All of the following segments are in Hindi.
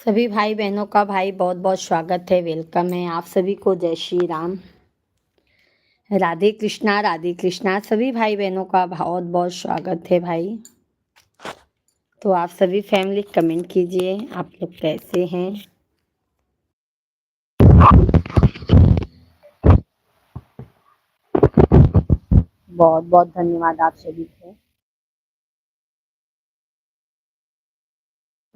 सभी भाई बहनों का भाई बहुत बहुत स्वागत है। वेलकम है आप सभी को। जय श्री राम, राधे कृष्णा, राधे कृष्णा। सभी भाई बहनों का बहुत बहुत स्वागत है भाई। तो आप सभी फैमिली कमेंट कीजिए आप लोग कैसे हैं। बहुत बहुत धन्यवाद आप सभी को।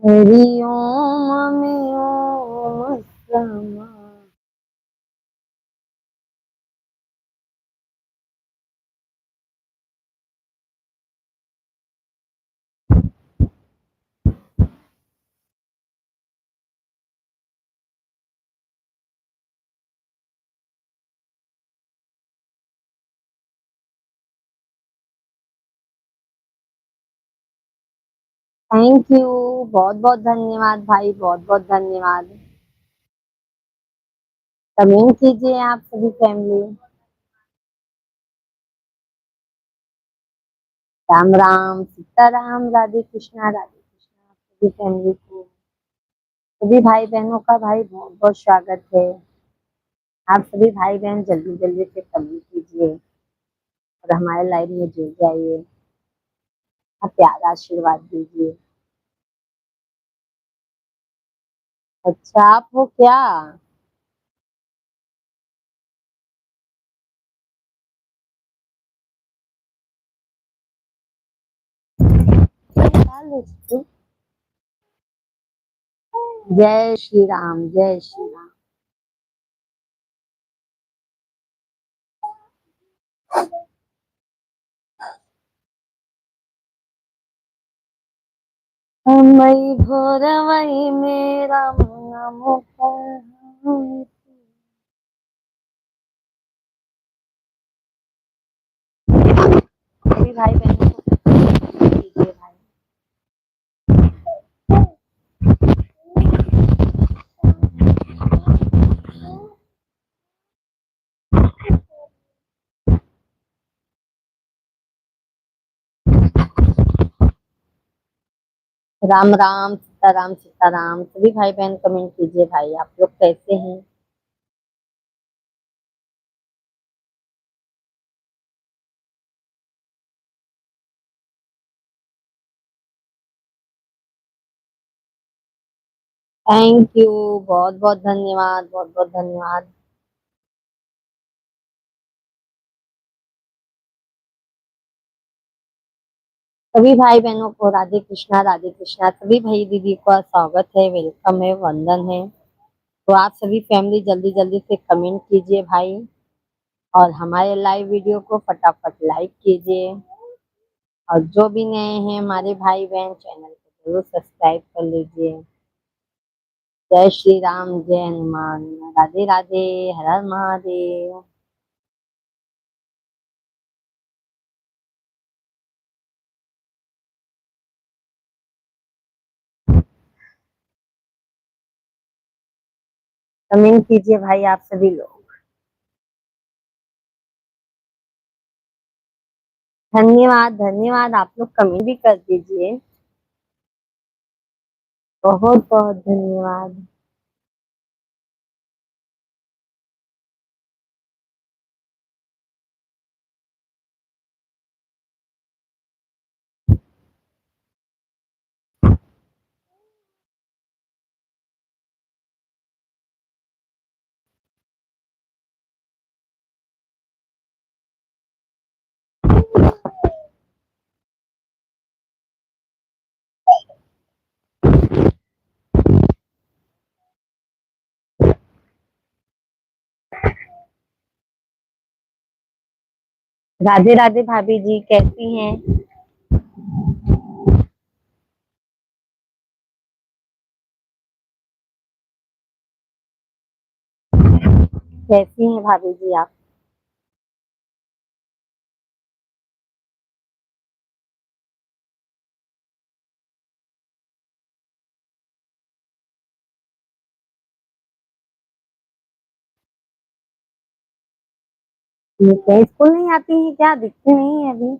हरि ओम में ओम समा। थैंक यू, बहुत बहुत धन्यवाद भाई, बहुत बहुत धन्यवाद। कमेंट कीजिए आप सभी फैमिली। राम राम, सीताराम, राधे कृष्णा, राधे कृष्णा। सभी फैमिली को, सभी भाई बहनों का भाई बहुत बहुत स्वागत है। आप सभी भाई बहन जल्दी जल्दी से कमेंट कीजिए और हमारे लाइव में जुड़ जाइए। आप प्यार आशीर्वाद दीजिए। अच्छा, आप हो क्या? जय श्री राम, जय श्री राम। मई भोरवई मेरा नमो सभी भाई बहनों को कीजिए भाई। राम राम, सीताराम, सीताराम। सभी भाई बहन कमेंट कीजिए भाई आप लोग कैसे हैं। थैंक यू, बहुत बहुत धन्यवाद, बहुत बहुत धन्यवाद। सभी भाई बहनों को राधे कृष्णा, राधे कृष्णा। सभी भाई दीदी का स्वागत है, वेलकम है, वंदन है। तो आप सभी फैमिली जल्दी जल्दी से कमेंट कीजिए भाई और हमारे लाइव वीडियो को फटाफट लाइक कीजिए। और जो भी नए हैं हमारे भाई बहन, चैनल को जरूर सब्सक्राइब कर लीजिए। जय श्री राम, जय हनुमान, राधे राधे, हर हर महादेव। कमेंट कीजिए भाई आप सभी लोग। धन्यवाद, धन्यवाद। आप लोग कमेंट भी कर दीजिए। बहुत बहुत धन्यवाद। राधे राधे भाभी जी, कैसी हैं? कैसी हैं भाभी जी आप? ठीक है, स्कूल नहीं आती हैं क्या? दिखती नहीं है अभी।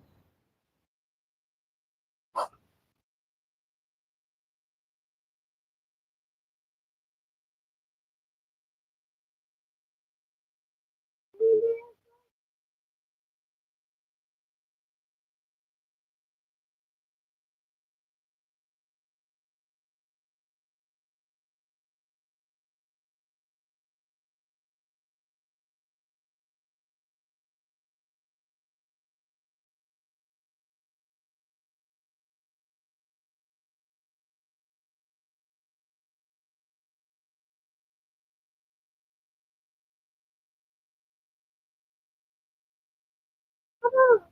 सभी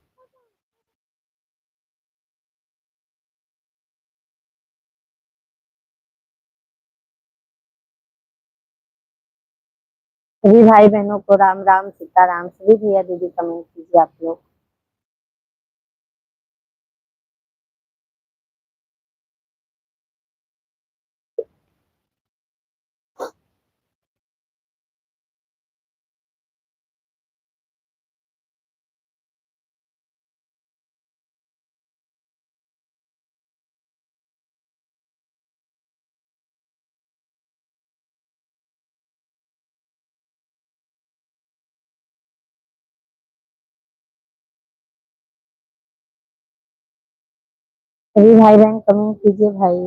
भाई बहनों को राम राम सीताराम। सभी भैया दीदी कमेंट कीजिए आप लोग। सभी भाई बहन कमेंट कीजिए भाई।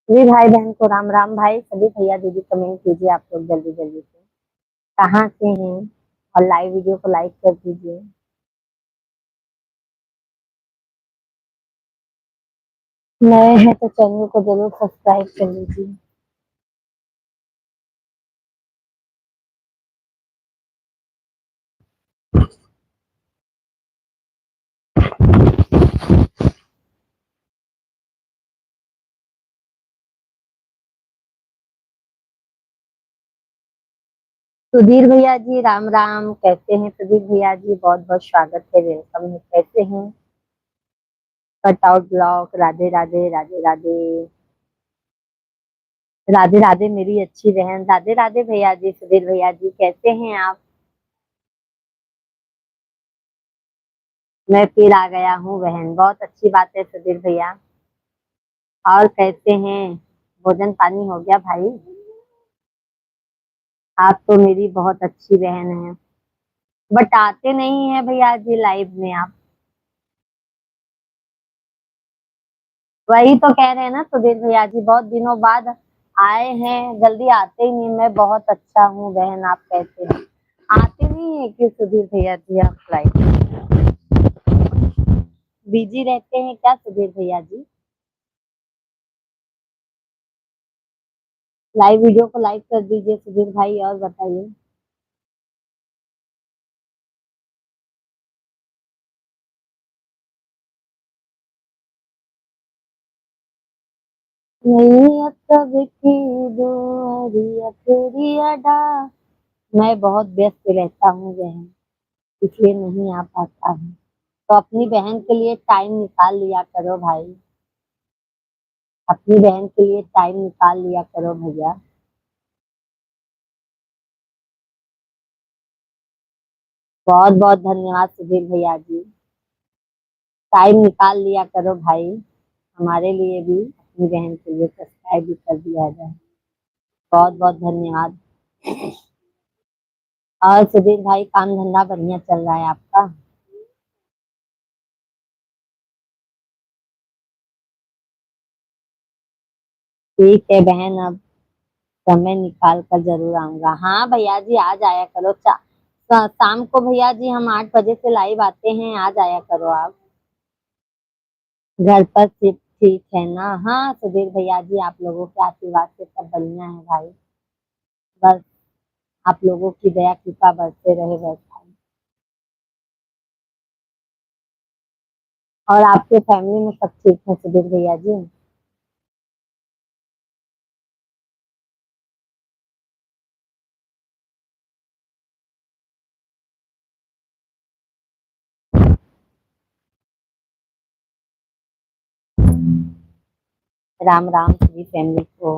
सभी भाई बहन को राम राम भाई। सभी भैया दीदी कमेंट कीजिए आप लोग जल्दी जल्दी से। कहाँ से हैं और लाइव वीडियो को लाइक कर दीजिए। नए हैं तो चैनल को जरूर सब्सक्राइब कर लीजिए। सुधीर भैया जी राम राम। कैसे हैं सुधीर भैया जी? बहुत बहुत स्वागत है, वेलकम है। कैसे हैं? Cutout blog. राधे राधे राधे राधे। राधे राधे मेरी अच्छी बहन। राधे राधे भैया जी। सुधीर भैया जी कैसे हैं आप? मैं फिर आ गया हूँ बहन। बहुत अच्छी बात है सुधीर भैया। और कैसे हैं? भोजन पानी हो गया भाई? आप तो मेरी बहुत अच्छी बहन है, बट आते नहीं है भैया जी लाइव में आप। वही तो कह रहे हैं ना सुधीर भैया जी, बहुत दिनों बाद आए हैं, जल्दी आते ही नहीं। मैं बहुत अच्छा हूँ बहन, आप कैसे हैं? आते नहीं है कि सुधीर भैया जी आप लाइव? बिजी रहते हैं क्या सुधीर भैया जी? लाइव वीडियो को लाइक कर दीजिए सुधीर भाई। और बताइए। नहीं कब की दुआरिया तेरी अदा। मैं बहुत व्यस्त रहता हूँ बहन, इसलिए नहीं आ पाता हूँ। तो अपनी बहन के लिए टाइम निकाल लिया करो भाई। अपनी बहन के लिए टाइम निकाल लिया करो भैया। बहुत बहुत धन्यवाद सुधीर भैया जी। टाइम निकाल लिया करो भाई। हमारे लिए भी, अपनी बहन के लिए सब्सक्राइब भी कर दिया जाए। बहुत बहुत धन्यवाद। और सुधीर भाई काम धंधा बढ़िया चल रहा है आपका? ठीक है बहन, अब समय निकाल कर जरूर आऊंगा। हाँ भैया जी आ जाया करो। शाम को भैया जी हम 8 बजे से लाइव आते हैं, आ जाया करो आप। घर पर सिर्फ ठीक है ना? हाँ सुधीर भैया जी, आप लोगों के आशीर्वाद से सब बढ़िया है भाई। बस आप लोगों की दया कृपा बढ़ते रहे बस भाई। और आपके फैमिली में सब ठीक है सुधीर भैया जी? राम राम सभी फैमिली को।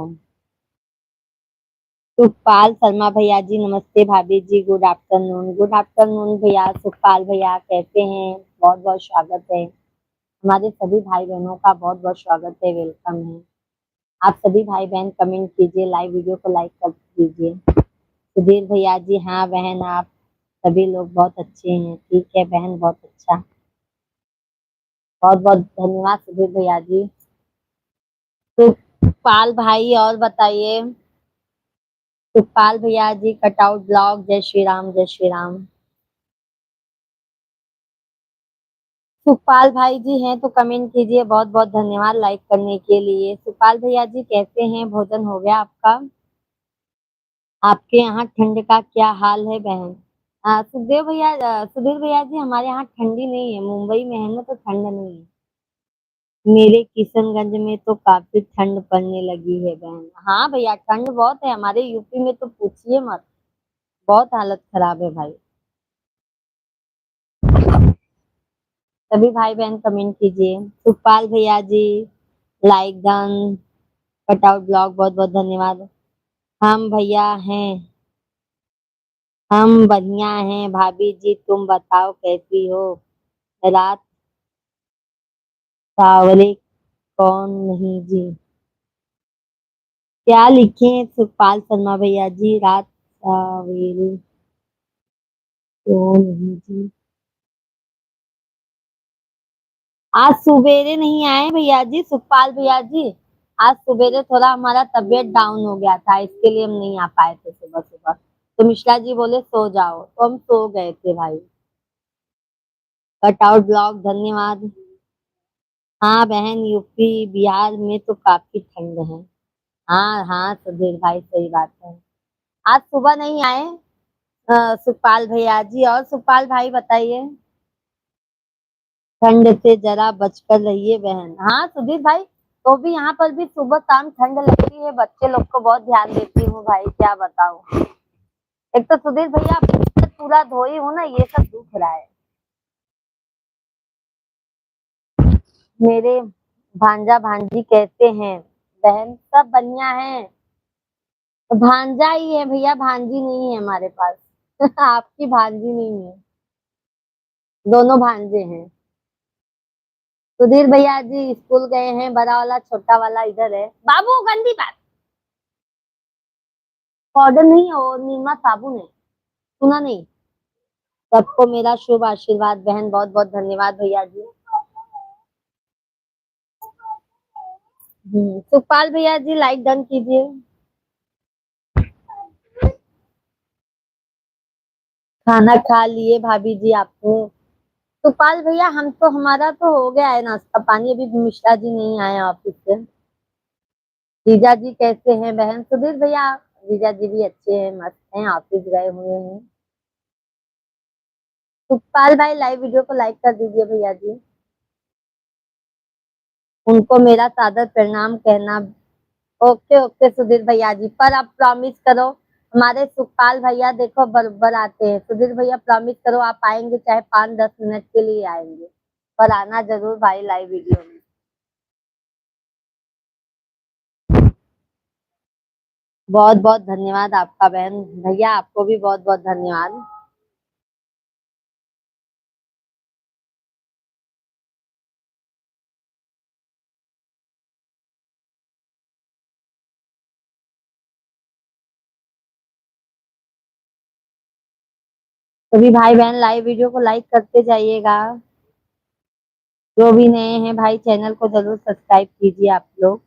सुखपाल शर्मा भैया जी नमस्ते। भाभी जी गुड आफ्टरनून। गुड आफ्टरनून भैया। सुखपाल भैया कैसे हैं? बहुत बहुत स्वागत है। हमारे सभी भाई बहनों का बहुत बहुत स्वागत है, वेलकम है। आप सभी भाई बहन कमेंट कीजिए, लाइव वीडियो को लाइक कर दीजिए। सुधीर भैया जी हाँ बहन आप सभी लोग बहुत अच्छे हैं। ठीक है बहन, बहुत अच्छा। बहुत बहुत धन्यवाद सुधीर भैया जी। तो पाल भाई और बताइए। सुखपाल भैया जी, कटआउट ब्लॉग, जय श्री राम, जय श्री राम। सुखपाल भाई जी हैं तो कमेंट कीजिए। बहुत बहुत धन्यवाद लाइक करने के लिए। सुखपाल भैया जी कैसे हैं, भोजन हो गया आपका? आपके यहाँ ठंड का क्या हाल है बहन? सुधीर भैया जी, हमारे यहाँ ठंडी नहीं है। मुंबई में है ना तो ठंड नहीं है। मेरे किशनगंज में तो काफी ठंड पड़ने लगी है बहन। हाँ भैया, ठंड बहुत है हमारे यूपी में, तो पूछिए मत। बहुत हालत खराब है भाई। सभी भाई बहन कमेंट कीजिए। सुखपाल भैया जी, लाइक डन। कटआउट ब्लॉग, बहुत बहुत धन्यवाद। हम भैया हैं, हम बढ़िया हैं। भाभी जी तुम बताओ कैसी हो? रात सावरे कौन नहीं जी? क्या लिखे सुखपाल शर्मा भैया जी? रात सावेरे कौन नहीं जी? आज सुबेरे नहीं आए भैया जी, सुखपाल भैया जी। आज सुबेरे थोड़ा हमारा तबीयत डाउन हो गया था, इसके लिए हम नहीं आ पाए थे सुबह सुबह। तो मिश्रा जी बोले सो जाओ, तो हम सो गए थे भाई। कटआउट ब्लॉग, धन्यवाद। हाँ बहन, यूपी बिहार में तो काफी ठंड है। हाँ हाँ सुधीर भाई, सही बात है। आज सुबह नहीं आए सुखपाल भैया जी। और सुखपाल भाई बताइए। ठंड से जरा बचकर रहिए बहन। हाँ सुधीर भाई, तो भी यहाँ पर भी सुबह शाम ठंड लगती है। बच्चे लोग को बहुत ध्यान देती हूँ भाई, क्या बताऊँ। एक तो सुधीर भैया पूरा धोई हूँ ना, ये सब दुख रहा है। मेरे भांजा भांजी कैसे हैं बहन? सब बढ़िया है। भांजा ही है भैया, भांजी नहीं है हमारे पास। आपकी भांजी नहीं है। दोनों भांजे हैं। सुधीर भैया जी स्कूल गए हैं, बड़ा वाला छोटा वाला इधर है। बाबू गंदी बात। पाउडर नहीं है वो, नीमा साबुन है। सुना नहीं? सबको मेरा शुभ आशीर्वाद बहन। बहुत बहुत धन्यवाद भैया जी। सुखपाल भैया जी लाइक डन कीजिए। खाना खा लिए भाभी जी आपने? सुखपाल भैया हम तो, हमारा तो हो गया है नाश्ता पानी। अभी मिश्रा जी नहीं आए ऑफिस से। जीजा जी कैसे हैं बहन? सुधीर भैया, जीजा जी भी अच्छे हैं, मस्त हैं, ऑफिस गए हुए हैं। सुखपाल भाई लाइव वीडियो को लाइक कर दीजिए भैया जी। उनको मेरा सादर प्रणाम कहना। ओके ओके सुधीर भैया जी, पर आप प्रॉमिस करो। हमारे सुखपाल भैया देखो बरबर आते हैं। सुधीर भैया प्रॉमिस करो, आप आएंगे चाहे 5-10 मिनट के लिए आएंगे, पर आना जरूर भाई लाइव वीडियो में। बहुत बहुत धन्यवाद आपका बहन। भैया आपको भी बहुत बहुत धन्यवाद। सभी भाई बहन लाइव वीडियो को लाइक करते जाइएगा। जो भी नए हैं भाई, चैनल को जरूर सब्सक्राइब कीजिए आप लोग।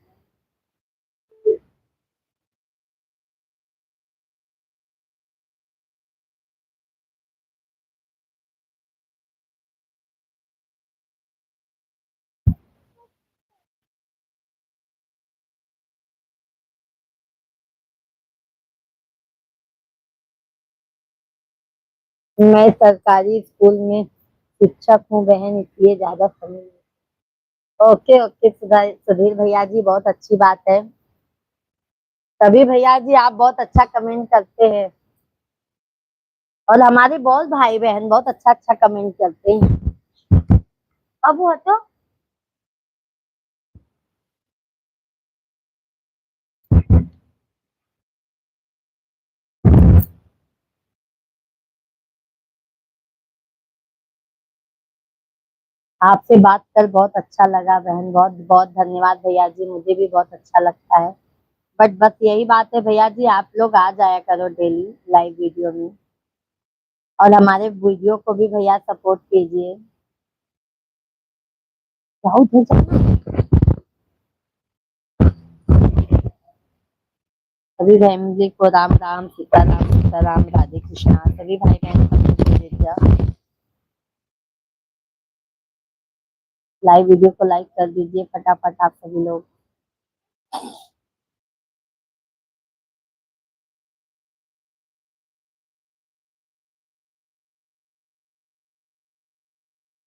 मैं सरकारी स्कूल में शिक्षक हूँ बहन, इसलिए ज्यादा समय। ओके ओके सुधीर भैया जी, बहुत अच्छी बात है। तभी भैया जी आप बहुत अच्छा कमेंट करते हैं। और हमारे बहुत भाई बहन बहुत अच्छा अच्छा कमेंट करते हैं। अब वो तो आपसे बात कर बहुत अच्छा लगा बहन। बहुत बहुत धन्यवाद भैया जी, मुझे भी बहुत अच्छा लगता है। बट बस यही बात है भैया जी, आप लोग आ जाया करो डेली लाइव वीडियो में। और हमारे वीडियो को भी भैया सपोर्ट कीजिए। जाओ उधर जाओ। सभी फैमिली को राम राम, सीता राम, राधे कृष्णा। सभी भाई बहन को लाइव वीडियो को लाइक कर दीजिए फटाफट आप सभी लोग।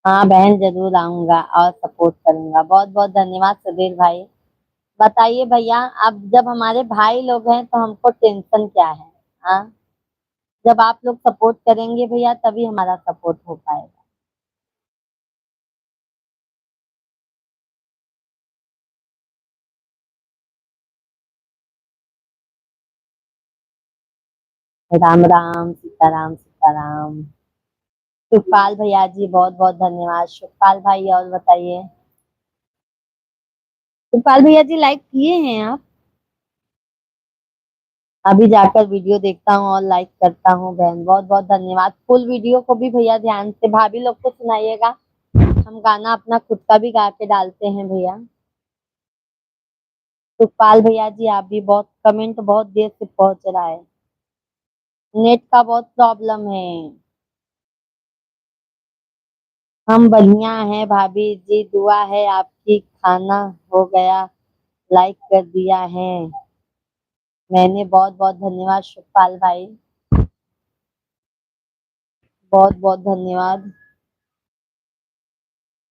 हाँ बहन, जरूर आऊंगा और सपोर्ट करूंगा। बहुत बहुत धन्यवाद सुधीर भाई। बताइए भैया, अब जब हमारे भाई लोग हैं तो हमको टेंशन क्या है? हाँ, जब आप लोग सपोर्ट करेंगे भैया तभी हमारा सपोर्ट हो पाएगा। राम राम, सीताराम सीताराम। सुखपाल भैया जी बहुत बहुत धन्यवाद। सुखपाल भाई और बताइए। सुखपाल भैया जी लाइक किए हैं आप? अभी जाकर वीडियो देखता हूँ और लाइक करता हूँ बहन। बहुत बहुत धन्यवाद। फुल वीडियो को भी भैया ध्यान से भाभी लोग को सुनाइएगा। हम गाना अपना खुद का भी गा के डालते हैं भैया। सुखपाल भैया जी आप भी, बहुत कमेंट बहुत देर से पहुंच रहा है। नेट का बहुत प्रॉब्लम है। हम बढ़िया हैं भाभी जी, दुआ है आपकी। खाना हो गया? लाइक कर दिया है मैंने। बहुत बहुत धन्यवाद सुखपाल भाई। बहुत बहुत धन्यवाद।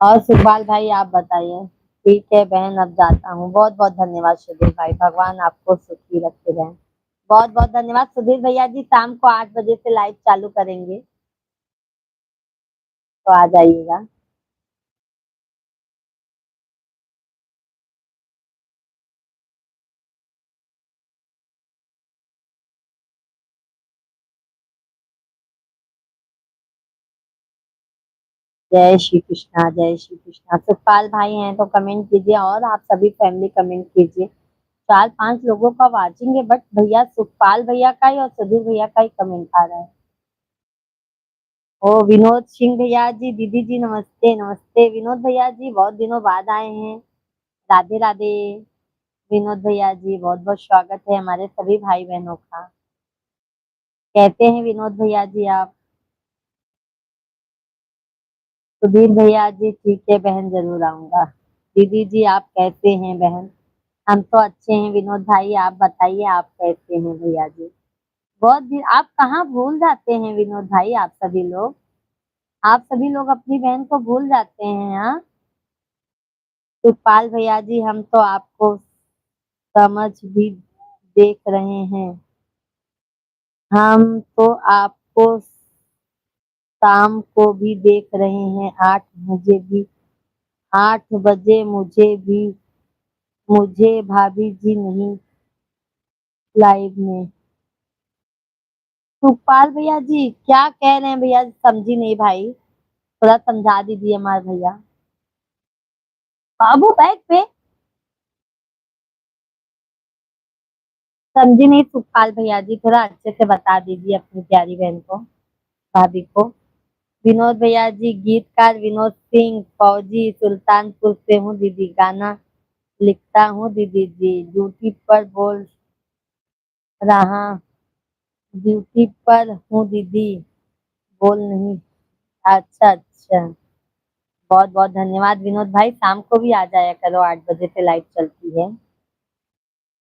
और सुखपाल भाई आप बताइए। ठीक है बहन, अब जाता हूँ। बहुत बहुत धन्यवाद सुधीर भाई, भगवान आपको सुखी रखे बहन। बहुत बहुत धन्यवाद सुधीर भैया जी। शाम को 8 बजे से लाइव चालू करेंगे तो आ जाइएगा। जय श्री कृष्णा, जय श्री कृष्णा। सुखपाल भाई हैं तो कमेंट कीजिए और आप सभी फैमिली कमेंट कीजिए। 4-5 लोगों का वाचिंग है बट भैया सुखपाल भैया का ही और सुधीर भैया का ही कमेंट आ रहा है। ओ विनोद सिंह भैया जी, दीदी जी नमस्ते नमस्ते। विनोद भैया जी बहुत दिनों बाद आए हैं। राधे राधे। विनोद भैया जी बहुत बहुत स्वागत है हमारे सभी भाई बहनों का। कहते हैं विनोद भैया जी आप? सुधीर भैया जी ठीक है बहन, जरूर आऊंगा। दीदी जी आप कैसे हैं बहन? हम तो अच्छे हैं विनोद भाई, आप बताइए आप कैसे हैं भैया जी? बहुत दिन आप कहाँ भूल जाते हैं विनोद भाई। आप सभी लोग अपनी बहन को भूल जाते हैं। हाँ, सुखपाल भैया जी हम तो आपको समझ भी देख रहे हैं। हम तो आपको शाम को भी देख रहे हैं। 8 बजे मुझे भाभी जी नहीं लाइव में। सुखपाल भैया जी क्या कह रहे हैं भैया? समझी नहीं भाई, थोड़ा समझा दीजिए हमारे भैया। बाबू बैग पे? समझी नहीं सुखपाल भैया जी, थोड़ा अच्छे से बता दीजिए अपनी प्यारी बहन को, भाभी को। विनोद भैया जी गीतकार विनोद सिंह फौजी, सुल्तानपुर से हूँ दीदी। गाना लिखता हूँ दीदी जी। रहा ड्यूटी पर हूँ दीदी। बोल नहीं। अच्छा अच्छा। बहुत बहुत धन्यवाद विनोद भाई। शाम को भी आ जाया करो, 8 बजे से लाइव चलती है।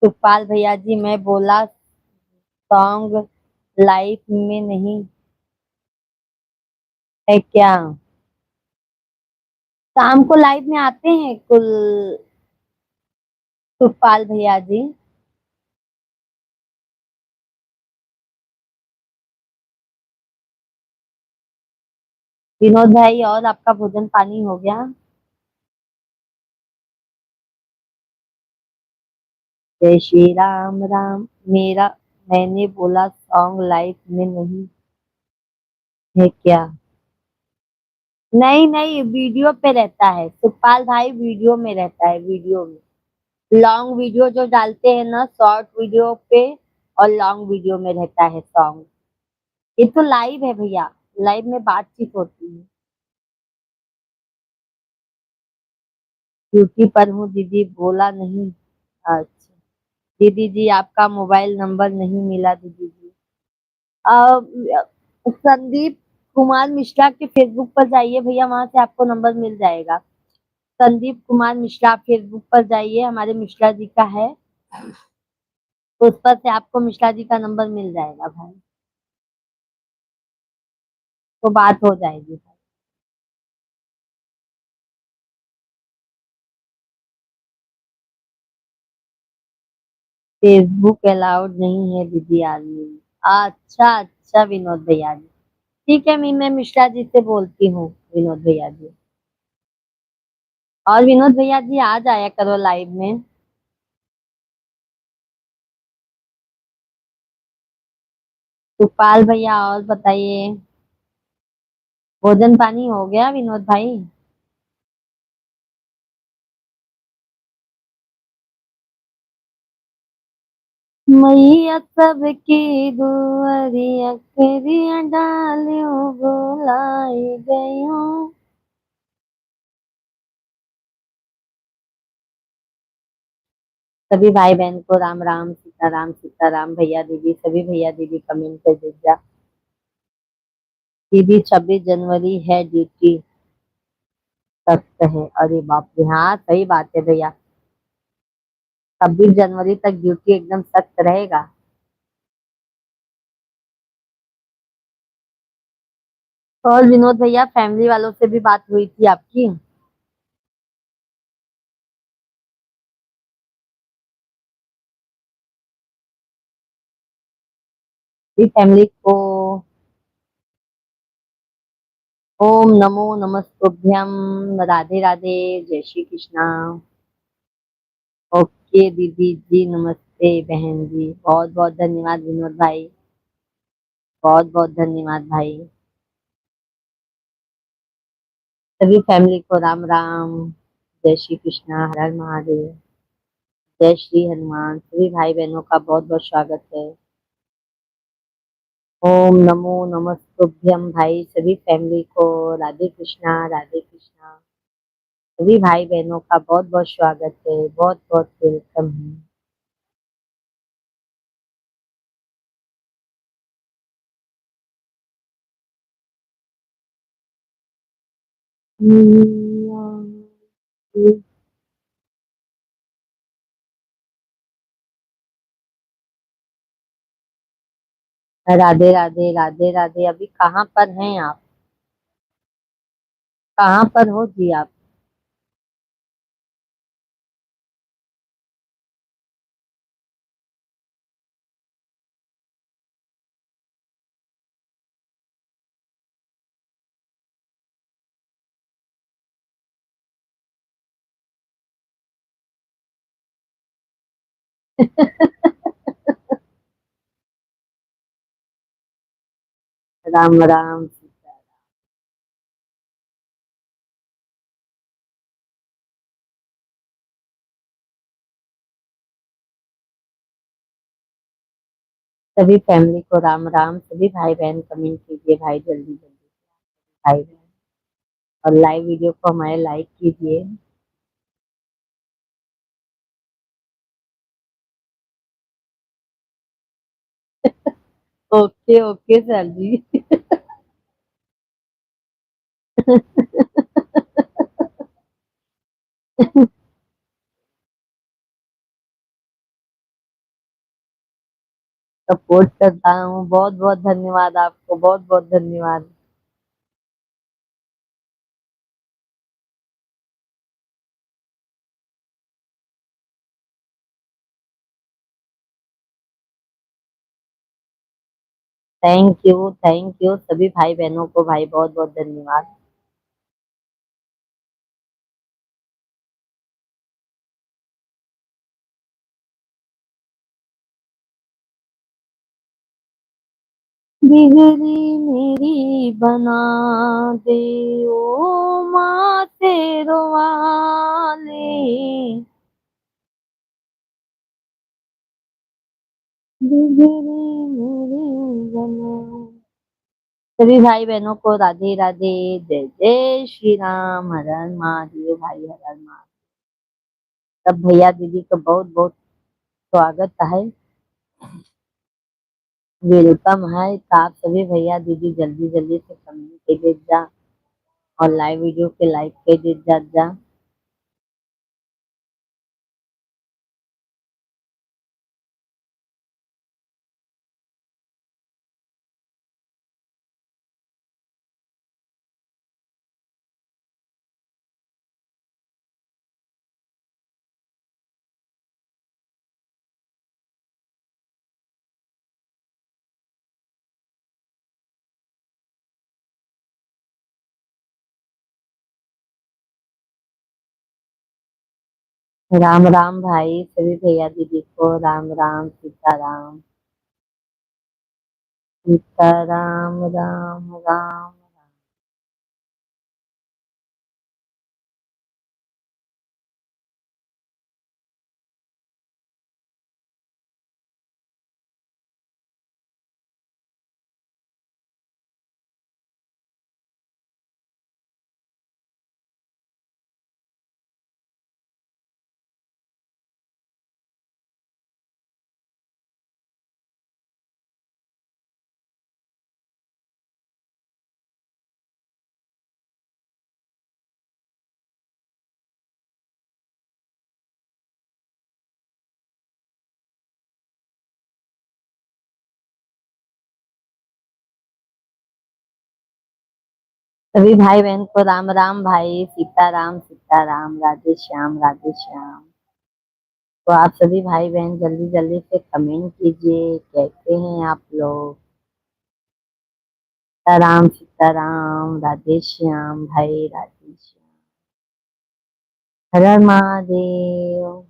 सुखपाल भैया जी मैं बोला सॉन्ग लाइफ में नहीं है क्या? शाम को लाइव में आते हैं कुल सुखपाल भैया जी। विनोद भाई और आपका भोजन पानी हो गया? जय श्री राम राम। मेरा मैंने बोला सॉन्ग लाइफ में नहीं है क्या? नहीं नहीं, वीडियो पे रहता है सुखपाल भाई, वीडियो में रहता है। वीडियो में लॉन्ग वीडियो जो डालते हैं ना, शॉर्ट वीडियो पे और लॉन्ग वीडियो में रहता है सॉन्ग। ये तो लाइव है भैया, लाइव में बातचीत होती है। ड्यूटी पर हूँ दीदी, बोला नहीं। अच्छा। दीदी जी आपका मोबाइल नंबर नहीं मिला दीदी जी। अ, संदीप कुमार मिश्रा के फेसबुक पर जाइए भैया, वहां से आपको नंबर मिल जाएगा। संदीप कुमार मिश्रा, आप फेसबुक पर जाइए, हमारे मिश्रा जी का है। तो उस पर से आपको मिश्रा जी का नंबर मिल जाएगा भाई। तो बात हो जाएगी भाई। फेसबुक अलाउड नहीं है दीदी आदमी। अच्छा अच्छा विनोद भैया जी। ठीक है, मैं मिश्रा जी से बोलती हूँ विनोद भैया जी। और विनोद भैया जी आ जाया करो लाइव में। सुखपाल भैया और बताइए। भोजन पानी हो गया विनोद भाई? मैया सबकी दुआरिया करिया डालियो बोलाई गयो। सभी भाई बहन को राम राम, सीताराम भैया दीदी, सभी भैया दीदी कमेंट कर दीजिए। दीदी 26 जनवरी है ड्यूटी, सख्त है। अरे बाप रे, हाँ सही बात है भैया। 26 जनवरी तक ड्यूटी एकदम सख्त रहेगा। और विनोद भैया फैमिली वालों से भी बात हुई थी आपकी? जी फैमिली को। ओम नमो नमस्तुभ्यम। राधे राधे। जय श्री कृष्णा। ओके दीदी जी, नमस्ते बहन जी, बहुत बहुत धन्यवाद विनोद भाई। बहुत बहुत धन्यवाद भाई। सभी फैमिली को राम राम। जय श्री कृष्णा, हर हर महादेव। जय श्री हनुमान। सभी भाई बहनों का बहुत बहुत स्वागत है। ओम नमो नमस्तुभ्यम भाई, सभी फैमिली को राधे कृष्णा, राधे कृष्णा। सभी भाई बहनों का बहुत बहुत स्वागत है, बहुत बहुत वेलकम है। राधे राधे, राधे राधे। अभी कहाँ पर हैं आप? कहाँ पर हो जी आप? राम राम सीता। सभी फैमिली को राम राम। सभी भाई बहन कमेंट कीजिए भाई, जल्दी जल्दी भाई बहन। और लाइव वीडियो को हमारे लाइक कीजिए। ओके ओके सर जी। सपोर्ट करता हूँ, बहुत बहुत धन्यवाद आपको, बहुत बहुत धन्यवाद। थैंक यू सभी भाई बहनों को भाई, बहुत बहुत धन्यवाद। बिगड़ी मेरी बना दे ओ माँ तेरो वाले। बिगड़ी मेरी बना। सभी भाई बहनों को राधे राधे। जय जय श्री राम। हर हर महादेव भाई, हर हर महादेव। सब भैया दीदी को बहुत बहुत स्वागत है, वेलकम है। तो आप सभी भैया दीदी जल्दी जल्दी से कमेंट कर दे जा और लाइव वीडियो के लाइक कर दे जा। राम राम भाई, सभी भैया दीदी को राम राम, सीताराम। सीताराम राम राम। सभी भाई बहन को राम राम भाई, सीताराम सीताराम, राधे श्याम राधे श्याम। तो आप सभी भाई बहन जल्दी जल्दी से कमेंट कीजिए, कैसे हैं आप लोग। सीताराम सीताराम, राधे श्याम भाई, राधे श्याम। हर हर महादेव।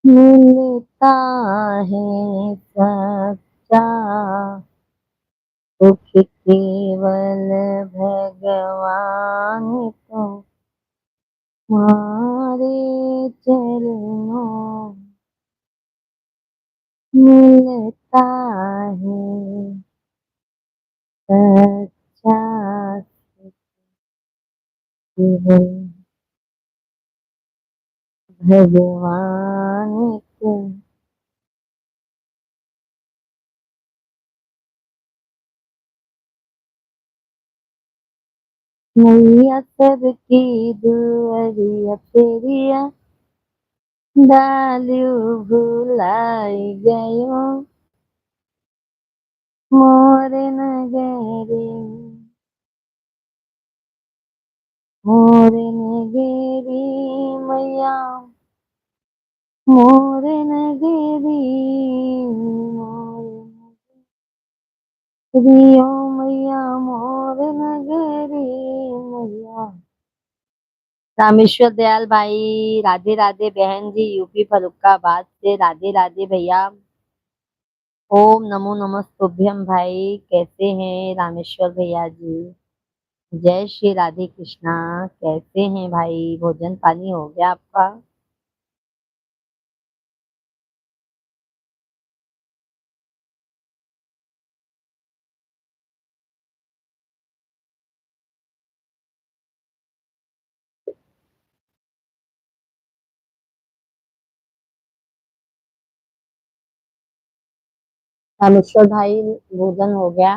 मिलता है सच्चा सुख केवल भगवान तुम्हारे चरणों मिलता है सच्चा सुख केवल भगवान तुम। मैया सबकी दुआरिया तेरिया डालियो भुलाई गयो मोर नगरी मोर नगरी मैया मोर नगरी मोर नगरी ओ मैया मोर नगरी मैया। रामेश्वर दयाल भाई राधे राधे। बहन जी यूपी फरुखाबाद से राधे राधे भैया। ओम नमो नमस्तुभ्यम भाई, कैसे हैं रामेश्वर भैया जी। जय श्री राधे कृष्णा। कैसे हैं भाई, भोजन पानी हो गया आपका। रामेश्वर भाई भोजन हो गया।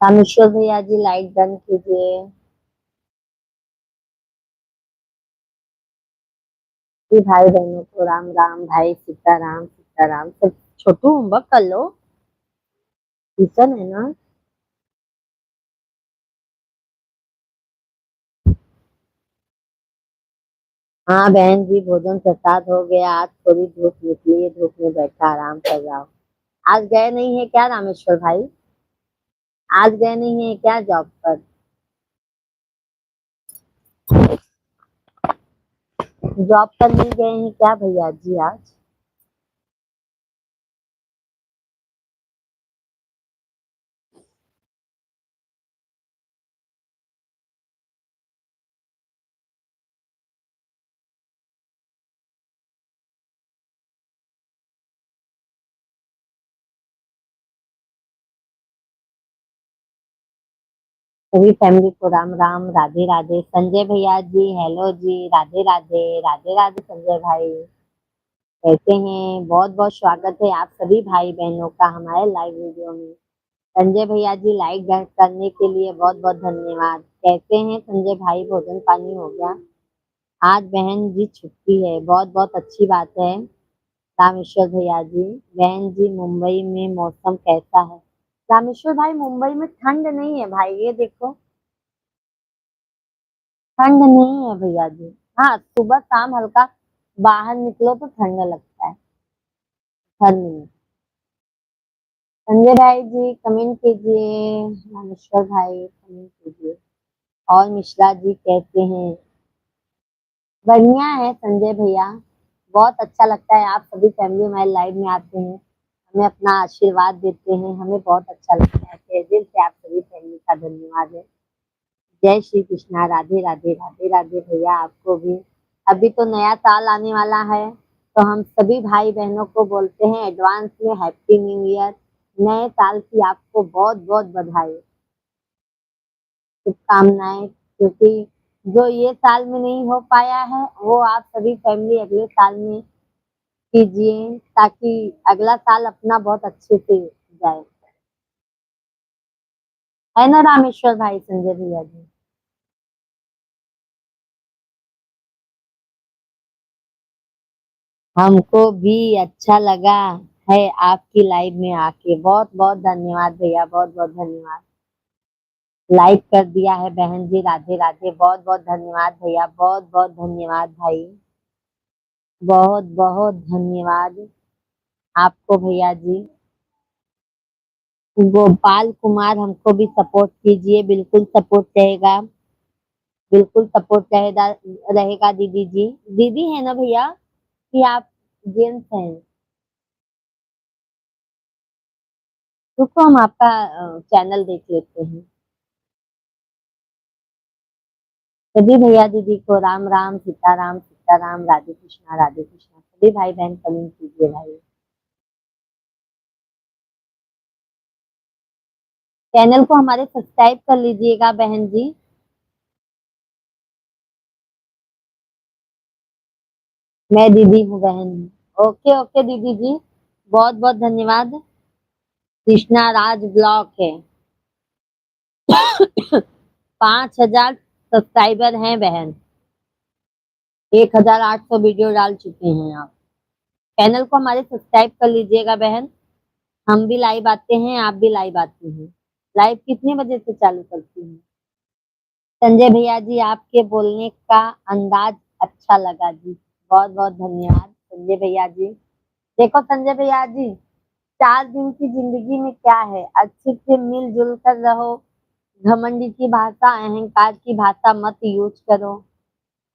रामेश्वर भैया जी लाइट बंद कीजिए। जी भाई बहनों को राम राम भाई, सीताराम सीताराम। सब छोटू होमवर्क कर लो, ट्यूशन है ना। हाँ बहन जी, भोजन प्रसाद हो गया। आज थोड़ी धूप निकली है, धूप में बैठा आराम कर रहा हूँ। आज गए नहीं है क्या रामेश्वर भाई। आज गए नहीं है क्या जॉब पर? जॉब पर नहीं गए हैं क्या भैया जी आज? सभी फैमिली को राम राम, राधे राधे। संजय भैया जी हेलो जी, राधे राधे, राधे राधे संजय भाई। कैसे हैं? बहुत बहुत स्वागत है आप सभी भाई बहनों का हमारे लाइव वीडियो में। संजय भैया जी लाइक करने के लिए बहुत बहुत धन्यवाद। कैसे हैं संजय भाई, भोजन पानी हो गया? आज बहन जी छुट्टी है, बहुत बहुत अच्छी बात है। रामेश्वर भैया जी, बहन जी मुंबई में मौसम कैसा है? रामेश्वर भाई मुंबई में ठंड नहीं है भाई, ये देखो। ठंड नहीं है भैया जी। हाँ, सुबह शाम हल्का बाहर निकलो तो ठंड लगता है, ठंड में। संजय भाई जी कमेंट कीजिए, रामेश्वर भाई कमेंट कीजिए। और मिश्रा जी कैसे हैं? बढ़िया है संजय भैया। बहुत अच्छा लगता है आप सभी फैमिली हमारे लाइव में आते हैं, हमें अपना आशीर्वाद देते हैं, हमें बहुत अच्छा लगता है। तहे दिल से आप सभी फैमिली का धन्यवाद है। जय श्री कृष्णा, राधे राधे, राधे राधे भैया आपको भी। अभी तो नया साल आने वाला है, तो हम सभी भाई बहनों को बोलते हैं एडवांस में हैप्पी न्यू ईयर। नए साल की आपको बहुत बहुत बधाई, शुभकामनाएं। क्योंकि जो ये साल में नहीं हो पाया है वो आप सभी फैमिली अगले साल में कीजिए, ताकि अगला साल अपना बहुत अच्छे से जाए। है ना रामेश्वर भाई, संजय भैया जी? हमको भी अच्छा लगा है आपकी लाइव में आके। बहुत बहुत धन्यवाद भैया, बहुत बहुत धन्यवाद। लाइक कर दिया है बहन जी, राधे राधे। बहुत बहुत धन्यवाद भैया, बहुत बहुत धन्यवाद भाई, बहुत बहुत धन्यवाद आपको भैया जी। गोपाल कुमार हमको भी सपोर्ट कीजिए, बिल्कुल सपोर्ट रहेगा, बिल्कुल सपोर्ट रहेगा, रहेगा दीदी जी। दीदी है ना भैया कि आप जेंट्स हैं? रुको हम आपका चैनल देख लेते हैं। सभी भैया दीदी को राम राम, सीताराम सीताराम, राधे कृष्णा राधे कृष्णा। सभी भाई बहन कमेंट कीजिए भाई। चैनल को हमारे सब्सक्राइब कर लीजिएगा बहन जी। मैं दीदी हूँ बहन। ओके ओके दीदी जी, बहुत बहुत धन्यवाद। कृष्णा राज ब्लॉक है। 5,000 सब्सक्राइबर हैं बहन। 1,800 वीडियो डाल चुके हैं आप। चैनल को हमारे सब्सक्राइब कर लीजिएगा बहन। हम भी लाइव आते हैं, आप भी लाइव आती हैं। लाइव कितने बजे से चालू करती हैं? संजय भैया जी आपके बोलने का अंदाज अच्छा लगा जी, बहुत बहुत धन्यवाद संजय भैया जी। देखो संजय भैया जी, 4 दिन की जिंदगी में क्या है, अच्छे से मिलजुल कर रहो। घमंडी की भाषा, अहंकार की भाषा मत यूज करो,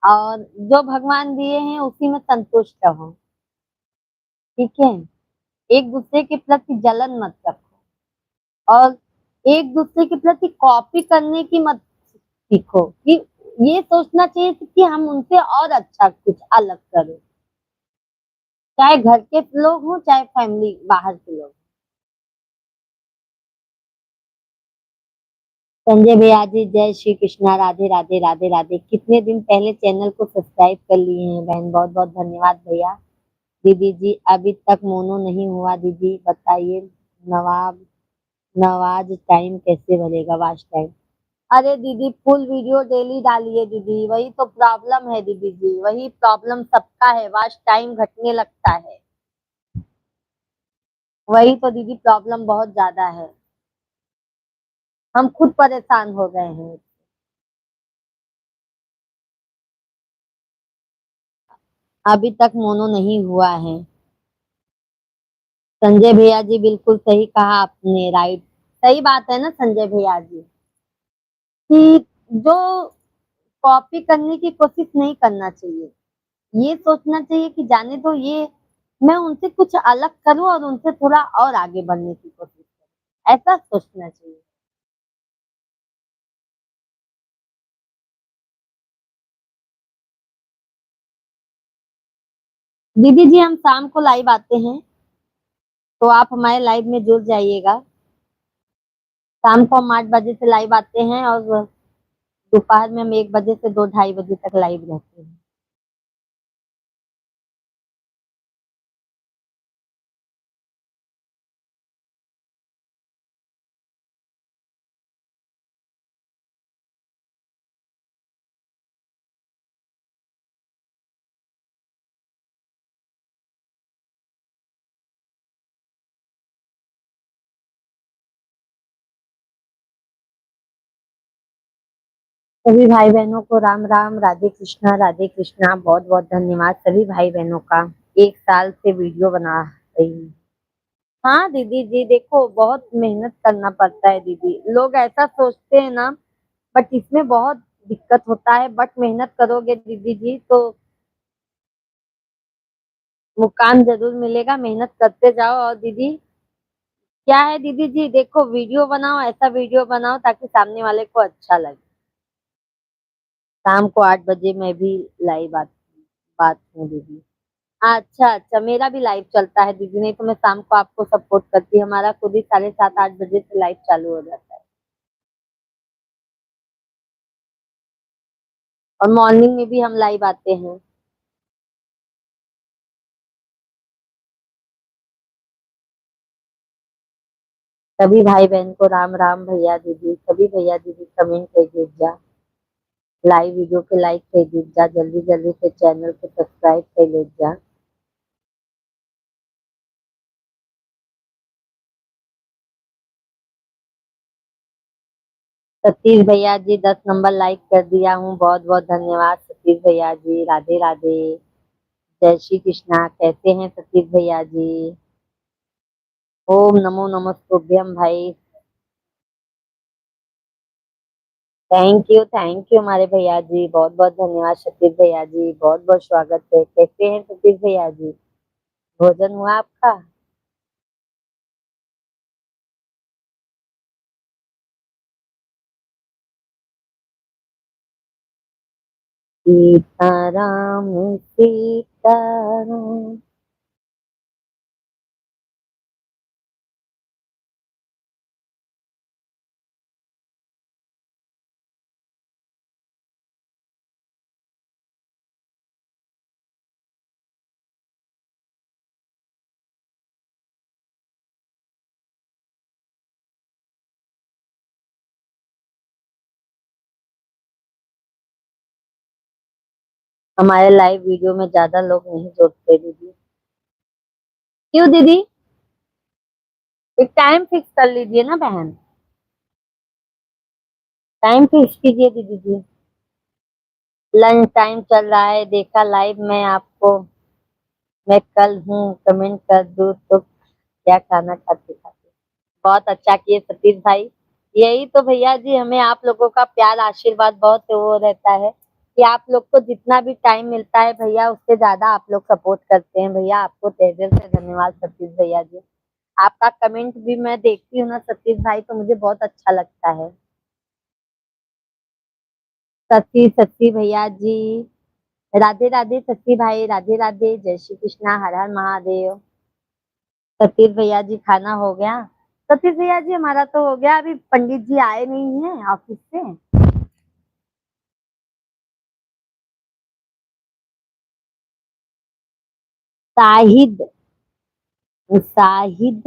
और जो भगवान दिए हैं उसी में संतुष्ट रहो। ठीक है? एक दूसरे के प्रति जलन मत रखो, और एक दूसरे के प्रति कॉपी करने की मत सीखो कि ये सोचना चाहिए कि हम उनसे और अच्छा कुछ अलग करें। चाहे घर के लोग हों, चाहे फैमिली बाहर के लोग। संजय भैया जी जय श्री कृष्णा, राधे राधे, राधे राधे। कितने दिन पहले चैनल को सब्सक्राइब कर लिए हैं बहन, बहुत बहुत धन्यवाद भैया। दीदी जी अभी तक मोनो नहीं हुआ, दीदी बताइए। नवाब नवाज टाइम कैसे बनेगा, वाच टाइम? अरे दीदी फुल वीडियो डेली डालिए दीदी, वही तो प्रॉब्लम है दीदी जी, वही प्रॉब्लम सबका है, वॉच टाइम घटने लगता है। वही तो दीदी प्रॉब्लम बहुत ज्यादा है, हम खुद परेशान हो गए हैं। अभी तक मोनो नहीं हुआ है। संजय भैया जी बिल्कुल सही कहा आपने, राइट। सही बात है ना संजय भैया जी, कि जो कॉपी करने की कोशिश नहीं करना चाहिए। ये सोचना चाहिए कि जाने दो, ये मैं उनसे कुछ अलग करूँ और उनसे थोड़ा और आगे बढ़ने की कोशिश करूँ, ऐसा सोचना चाहिए। दीदी जी हम शाम को लाइव आते हैं, तो आप हमारे लाइव में जुड़ जाइएगा। शाम को हम 8 बजे से लाइव आते हैं और दोपहर में हम 1 बजे से 2 ढाई बजे तक लाइव रहते हैं। सभी भाई बहनों को राम राम, राधे कृष्णा, राधे कृष्णा। बहुत बहुत धन्यवाद सभी भाई बहनों का। 1 साल से वीडियो बना रही हूँ। हाँ दीदी जी, देखो बहुत मेहनत करना पड़ता है दीदी, लोग ऐसा सोचते हैं ना, बट इसमें बहुत दिक्कत होता है। बट मेहनत करोगे दीदी जी तो मुकाम जरूर मिलेगा। मेहनत करते जाओ। और दीदी क्या है दीदी जी, देखो वीडियो बनाओ, ऐसा वीडियो बनाओ ताकि सामने वाले को अच्छा लगे। शाम को 8 बजे मैं भी लाइव बात हूँ दीदी। अच्छा अच्छा, मेरा भी लाइव चलता है दीदी, नहीं तो मैं शाम को आपको सपोर्ट करती। हमारा खुद ही 7:30 8 बजे से लाइव चालू हो जाता है। और मॉर्निंग में भी हम लाइव आते हैं। सभी भाई बहन को राम राम। भैया दीदी, सभी भैया दीदी कमेंट कर दीजिए, लाइव वीडियो के लाइक कर दीजिए, जल्दी जल्दी से चैनल को सब्सक्राइब कर लीजिए। सतीश भैया जी 10 नंबर लाइक कर दिया हूँ, बहुत बहुत धन्यवाद सतीश भैया जी। राधे राधे, जय श्री कृष्णा। कैसे हैं सतीश भैया जी? ओम नमो नमस्तुभ्यम भाई। थैंक यू हमारे भैया जी, बहुत बहुत धन्यवाद सतीश भैया जी, बहुत बहुत स्वागत है। कैसे हैं सतीश भैया जी? भोजन हुआ आपका? सीताराम सीताराम। हमारे लाइव वीडियो में ज्यादा लोग नहीं जुड़ते दीदी। क्यों दीदी? एक टाइम फिक्स कर लीजिए ना बहन, टाइम फिक्स कीजिए दीदी जी। लंच टाइम चल रहा है, देखा लाइव में आपको। मैं कल हूँ, कमेंट कर दूँ तो क्या खाना खाते खाते। बहुत अच्छा किए सतीश भाई। यही तो भैया जी, हमें आप लोगों का प्यार आशीर्वाद बहुत वो रहता है कि आप लोग को जितना भी टाइम मिलता है भैया, उससे ज्यादा आप लोग सपोर्ट करते हैं भैया। आपको तहे दिल से धन्यवाद सतीश भैया जी। आपका कमेंट भी मैं देखती हूँ ना सतीश भाई, तो मुझे बहुत अच्छा लगता है। सती सती भैया जी, राधे राधे सती भाई, राधे राधे, जय श्री कृष्णा, हर हर महादेव। सतीश भैया जी खाना हो गया? सतीश भैया जी हमारा तो हो गया, अभी पंडित जी आए नहीं हैं ऑफिस से। शाहिद, शाहिद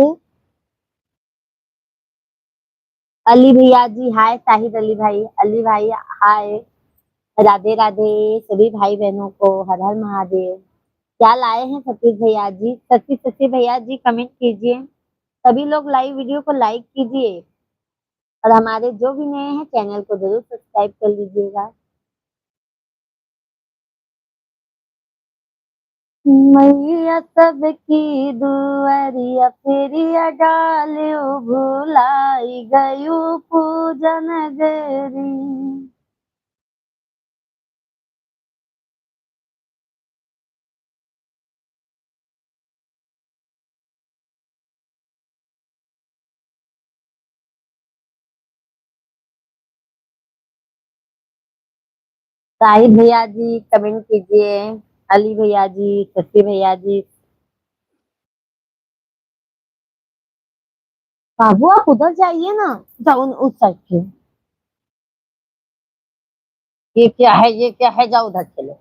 अली भैया जी हाय। शाहिद अली भाई, अली भाई हाय। राधे राधे सभी भाई बहनों को, हर हर महादेव। क्या लाए हैं सतीश भैया जी? सतीश सतीश भैया जी कमेंट कीजिए। सभी लोग लाइव वीडियो को लाइक कीजिए, और हमारे जो भी नए हैं चैनल को जरूर सब्सक्राइब कर लीजिएगा। मैया सबकी दुआरिया फेरिया डालियो भुलाई गयू पूजन गरी। साहिद भैया जी कमेंट कीजिए। अली भैया जी, शशि भैया जी। बाबू आप उधर जाइए ना, जाओ उस साइड के। ये क्या है, ये क्या है, जाओ उधर चलो।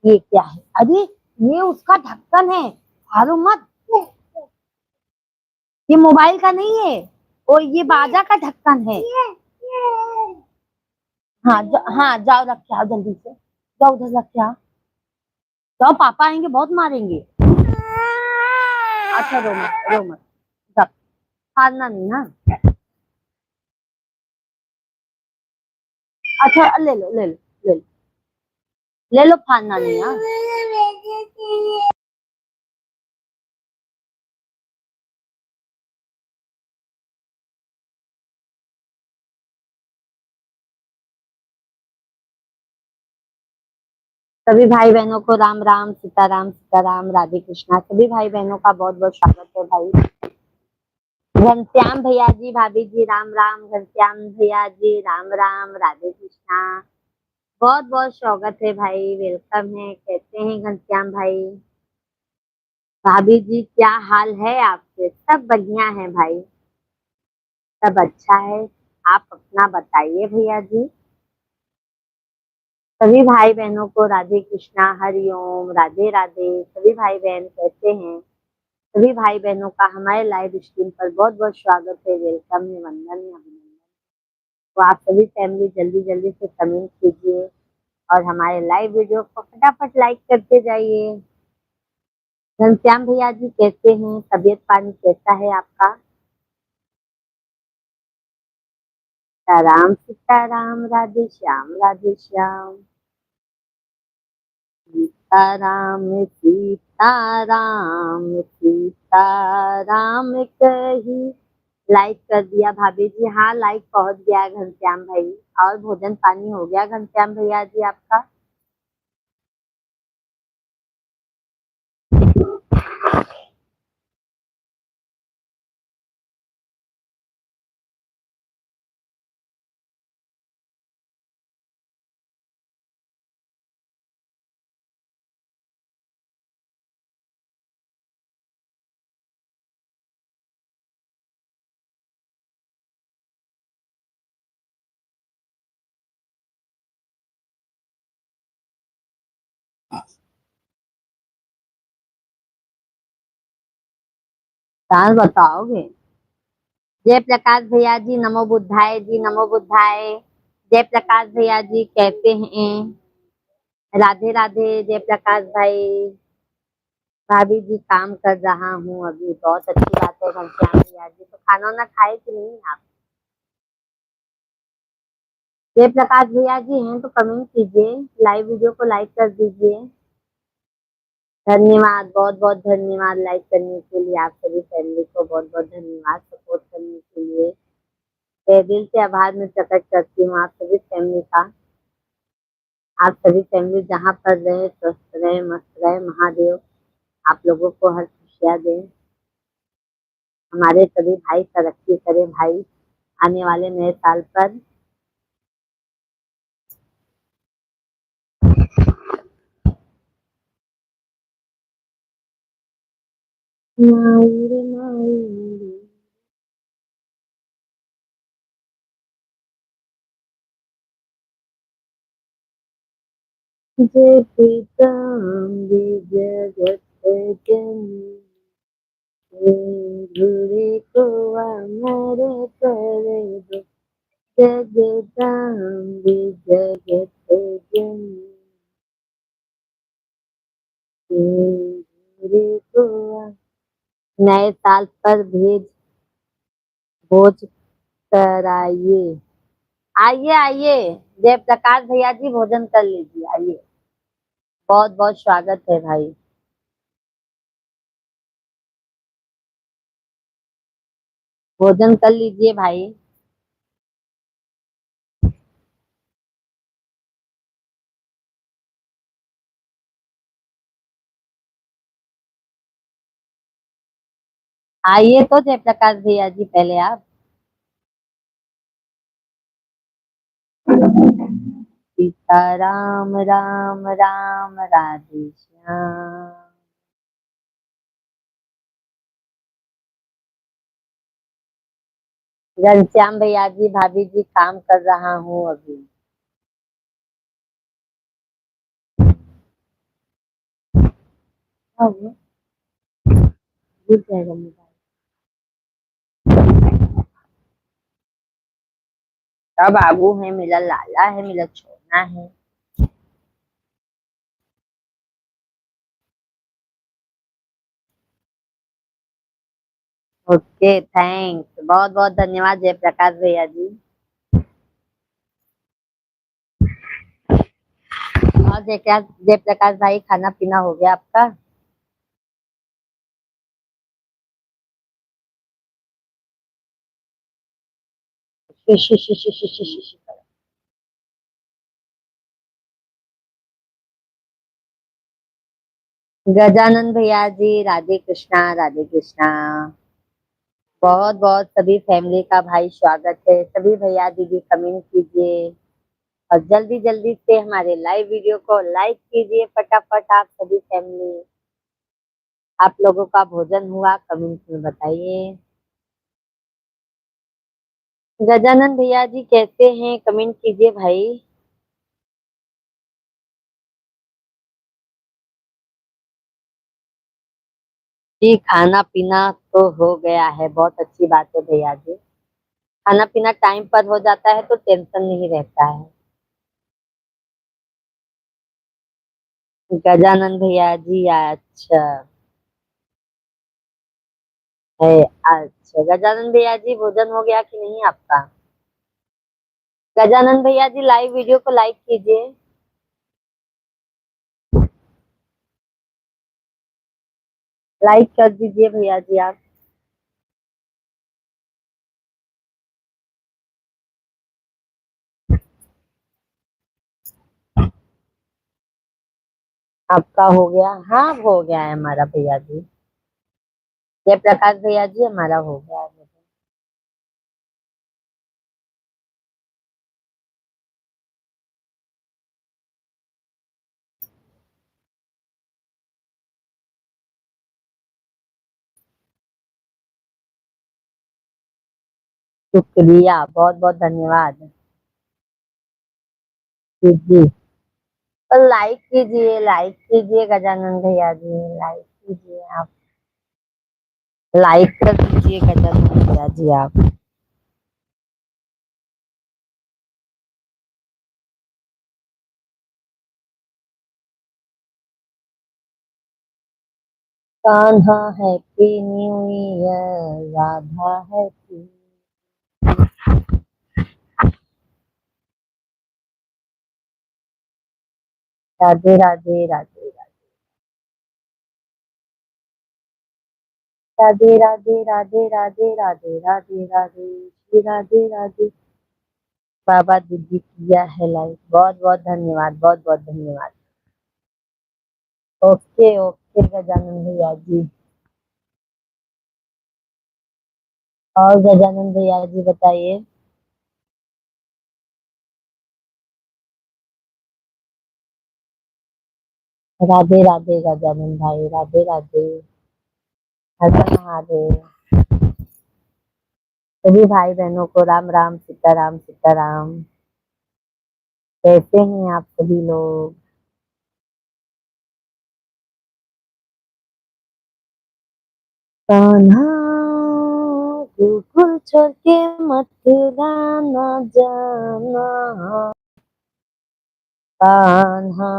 ये क्या है, अरे ये उसका ढक्कन है, फाड़ो मत। ये मोबाइल का नहीं है, और ये बाजा का ढक्कन है। हाँ हाँ जाओ रख के आओ जल्दी से, जाओ उधर रख के आओ। जाओ पापा आएंगे बहुत मारेंगे। अच्छा रो मत रो मत, जाओ। फाड़ना नहीं ना। अच्छा ले लो ले लो ले लो, ले लो, फाड़ना नहीं। हाँ सभी भाई बहनों को राम राम, सीताराम सीताराम, राधे कृष्णा। सभी भाई बहनों का बहुत बहुत स्वागत है भाई। घनश्याम भैया जी, भाभी जी राम राम। घनश्याम भैया जी राम राम, राधे कृष्णा। बहुत बहुत स्वागत है भाई, वेलकम है। कैसे हैं घनश्याम भाई? भाभी जी क्या हाल है आपके? सब बढ़िया है भाई, सब अच्छा है। आप अपना बताइए भैया जी। सभी भाई बहनों को राधे कृष्णा, हरिओम, राधे राधे। सभी भाई बहन कैसे हैं? सभी भाई बहनों का हमारे लाइव स्ट्रीम पर बहुत बहुत स्वागत है, वेलकम है, वंदन है, अभिनंदन। तो आप सभी फैमिली जल्दी जल्दी से कमेंट कीजिए और हमारे लाइव वीडियो को फटाफट लाइक करते जाइए। घनश्याम भैया जी कैसे हैं? तबीयत पानी कैसा है आपका? सीताराम सीताराम, राधे श्याम राधे श्याम। सीताराम सीताराम सीताराम कही। लाइक कर दिया भाभी जी? हाँ लाइक पहुंच गया घनश्याम भाई। और भोजन पानी हो गया घनश्याम भैया जी आपका? दाल बताओगे? जय प्रकाश भैया जी, नमो बुद्धाय जी, नमो बुद्धाय। जय प्रकाश भैया जी कैसे हैं? राधे राधे जय प्रकाश भाई। भाभी जी काम कर रहा हूँ अभी, बहुत अच्छी बात है घनश्याम भैया जी। तो खाना वाना खाए कि नहीं आप? जय प्रकाश भैया जी हैं तो कमेंट कीजिए, लाइव वीडियो को लाइक कर दीजिए। धन्यवाद, बहुत बहुत धन्यवाद लाइक करने के लिए। आप सभी फैमिली को बहुत बहुत धन्यवाद सपोर्ट करने के लिए। तहे दिल से आभार मैं प्रकट करती हूँ आप सभी फैमिली का। आप सभी फैमिली जहाँ पर रहे स्वस्थ रहे, मस्त रहे। महादेव आप लोगों को हर खुशियाँ दें। हमारे सभी भाई तरक्की करे भाई आने वाले नए साल पर। माई रे माई रे, जय पीताम्बी जगत जननी, गुरे को अमर करे दो। जगदाम्बी जगत जननी, गुरे को नए साल पर भेज भोज कराइए। आइए आइए, जय प्रकाश भैया जी भोजन कर लीजिए, आइए। बहुत बहुत स्वागत है भाई। भोजन कर लीजिए भाई। आइए तो जयप्रकाश भैया जी, पहले आप। सीता राम राम राम राधे श्याम। घनश्याम भैया जी, भाभी जी, काम कर रहा हूँ अभी। अब भूल जाएगा मोबाइल। सब आगू है, मेरा लाला है, मेरा छोना है। ओके, थैंक्स, बहुत बहुत धन्यवाद जयप्रकाश भैया जी। और जयप्रकाश भाई, खाना पीना हो गया आपका? She she she she she she she she. Gajanan भैया जी, राधे कृष्णा, राधे कृष्णा। बहुत बहुत सभी फैमिली का भाई स्वागत है। सभी भैया दीदी कमेंट कीजिए और जल्दी जल्दी से हमारे लाइव वीडियो को लाइक कीजिए फटाफट आप सभी फैमिली। आप लोगों का भोजन हुआ, कमेंट में बताइए। गजानन भैया जी कैसे हैं, कमेंट कीजिए भाई। जी, खाना पीना तो हो गया है, बहुत अच्छी बात है भैया जी। खाना पीना टाइम पर हो जाता है तो टेंशन नहीं रहता है। गजानन भैया जी, अच्छा है। अच्छा गजानन भैया जी, भोजन हो गया कि नहीं आपका? गजानन भैया जी, लाइव वीडियो को लाइक कीजिए। लाइक कर दीजिए भैया जी आप। आपका हो गया? हाँ, हो गया है हमारा भैया जी। जयप्रकाश भैया जी, हमारा हो गया है। शुक्रिया, बहुत बहुत धन्यवाद। जी जी। तो लाइक कीजिए, लाइक कीजिए गजानन भैया जी, लाइक कीजिए आप। लाइक कर दीजिए गजानन भैया जी आप। Kanha happy new year, Radha happy. Radhe Radhe Radhe Radhe Radhe Radhe Radhe Radhe Radhe Radhe Shri Radhe Radhe. बाबा दीदी किया है लाइक, बहुत बहुत धन्यवाद, बहुत बहुत धन्यवाद। ओके ओके गजानन भैया जी। और गजानन भैया जी बताइए। राधे राधे गजानन भाई, राधे राधे। हर हर महादेव। सभी भाई बहनों को राम राम, सीताराम सीताराम। कैसे हैं आप सभी लोग? कान्हा गोकुल छोड़ के मथुरा न जाना, कान्हा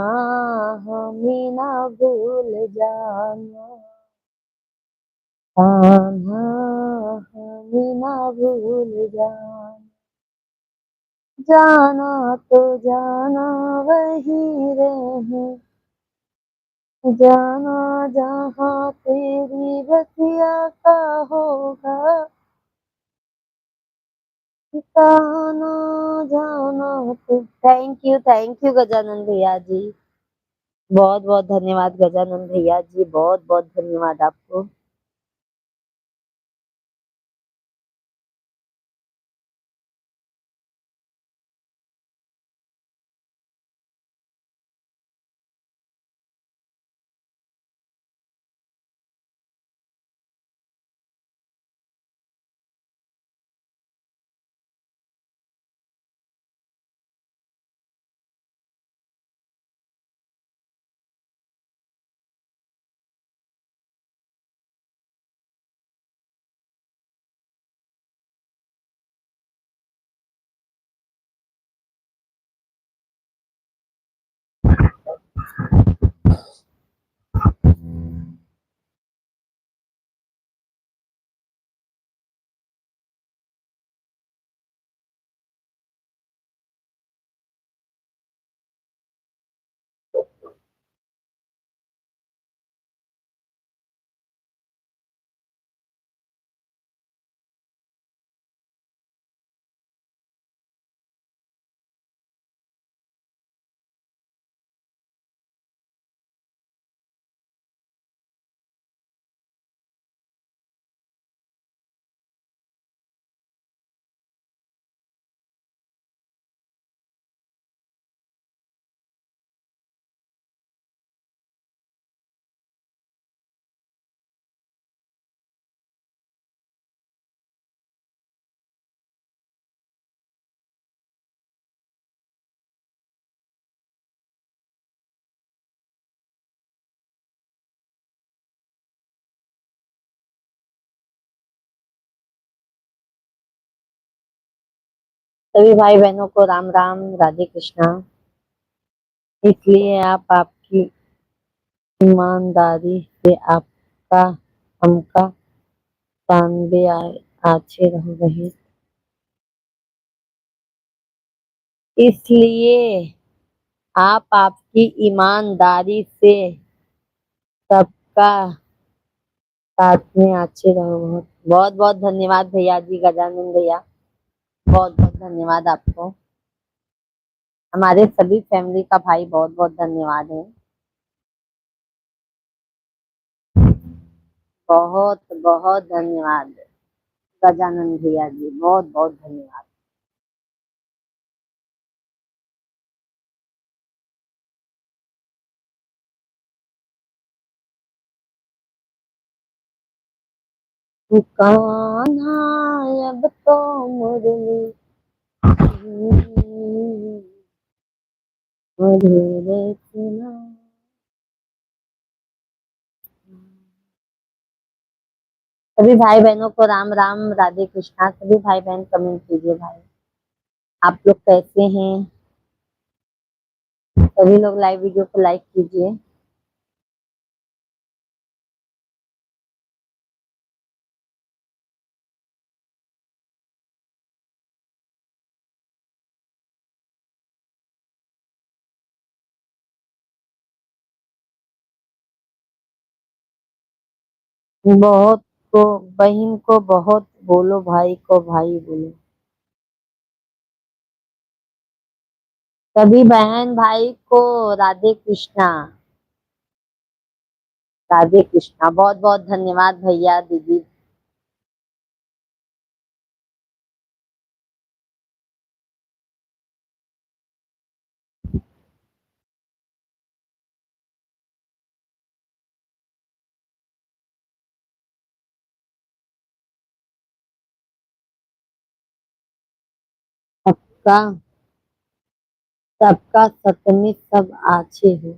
हमें ना भूल जाना, कान्हा हमें ना भूल जाना। जाना तो जाना वही रहे, जाना जहाँ तेरी बतिया का होगा, ठिकाना जाना तो थैंक यू गजानन भैया जी। बहुत बहुत धन्यवाद गजानन भैया जी, बहुत बहुत धन्यवाद आपको। सभी भाई बहनों को राम राम, राधे कृष्णा। इसलिए आप आपकी ईमानदारी से आपका हमका तानबे आछे रह रहे। इसलिए आप आपकी ईमानदारी से सबका साथ में अच्छे रहो। बहुत बहुत बहुत धन्यवाद भैया जी, गजानन भैया, बहुत बहुत धन्यवाद आपको। हमारे सभी फैमिली का भाई बहुत बहुत धन्यवाद है। बहुत बहुत धन्यवाद गजानन भैया जी, बहुत बहुत धन्यवाद। कान्हा अब तो मुरली मधुर सुना। सभी भाई बहनों को राम राम, राधे कृष्णा। सभी भाई बहन कमेंट कीजिए भाई, आप लोग कैसे हैं। सभी लोग लाइव वीडियो को लाइक कीजिए। बहुत को बहन को बहुत बोलो, भाई को भाई बोलो। सभी बहन भाई को राधे कृष्णा, राधे कृष्णा। बहुत बहुत धन्यवाद भैया दीदी। सबका सबका सतमी सब आछे हो।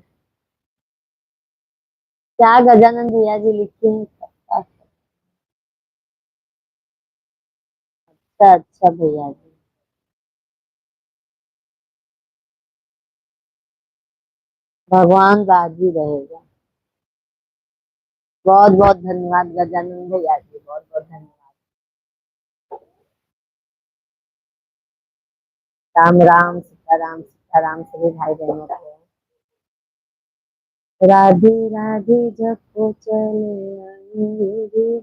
क्या गजानन भैया जी लिखे हैं, सबका। अच्छा अच्छा भैया जी, भगवान राजी रहेगा। बहुत बहुत धन्यवाद गजानन भैया जी, बहुत बहुत धन्यवाद। राम राम, सीता राम सभी भाई बहनों को राधे राधे। जब को चले आएंगे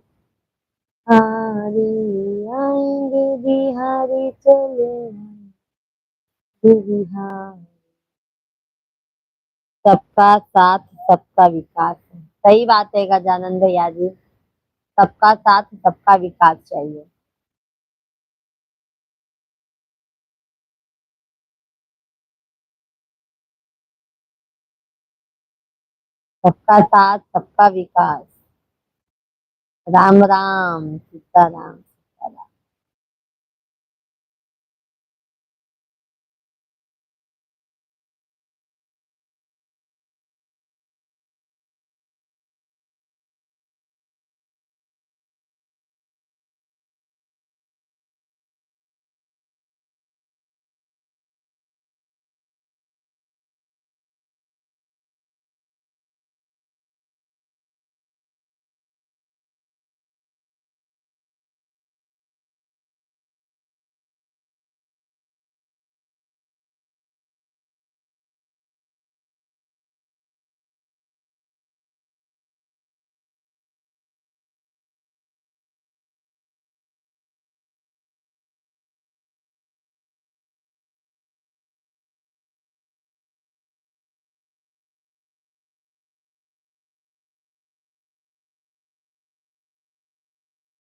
बिहारी आएंगे, बिहारी चले आएंगे, बिहार। सबका साथ सबका विकास है। सही बात है गजानन भैया जी। सबका साथ सबका विकास चाहिए। सबका साथ सबका विकास। राम राम सीता राम सीता राम।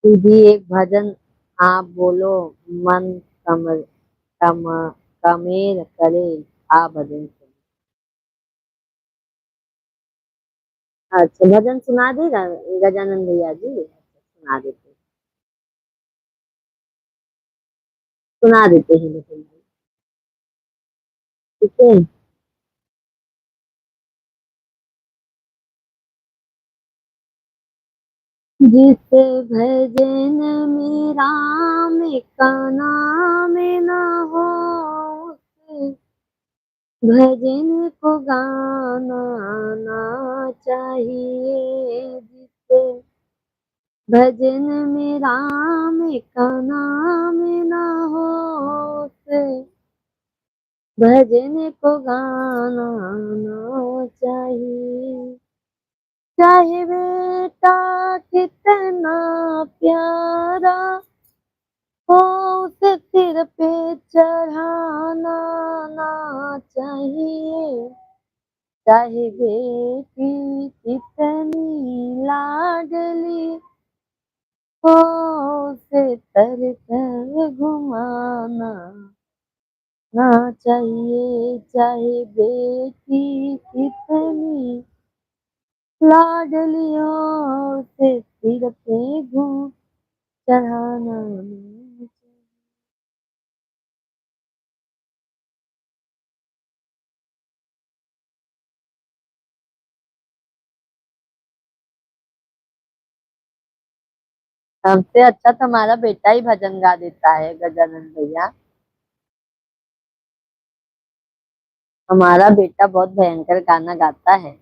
दीदी एक भजन आप बोलो। मन कम कम कमेर करे आ भजन सुन। अच्छा भजन सुना देगा गजानन भैया जी। अच्छा, सुना देते। सुना देते हैं लेकिन। ठीक है। जिस भजन में राम का नाम ना हो, उस भजन को गाना आना चाहिए। जिस भजन में राम का नाम ना हो, उस भजन को गाना आना चाहिए। चाहे बेटा कितना प्यारा हो, उसे सिर पे चढ़ाना ना चाहिए। चाहे बेटी कितनी लाडली हो, उसे तर कर घुमाना ना चाहिए। चाहे बेटी कितनी लाडली हो, उसे सिर पे घूम चढ़ाना नहीं चाहिए। हमसे अच्छा तो हमारा बेटा ही भजन गा देता है गजानन भैया। हमारा बेटा बहुत भयंकर गाना गाता है।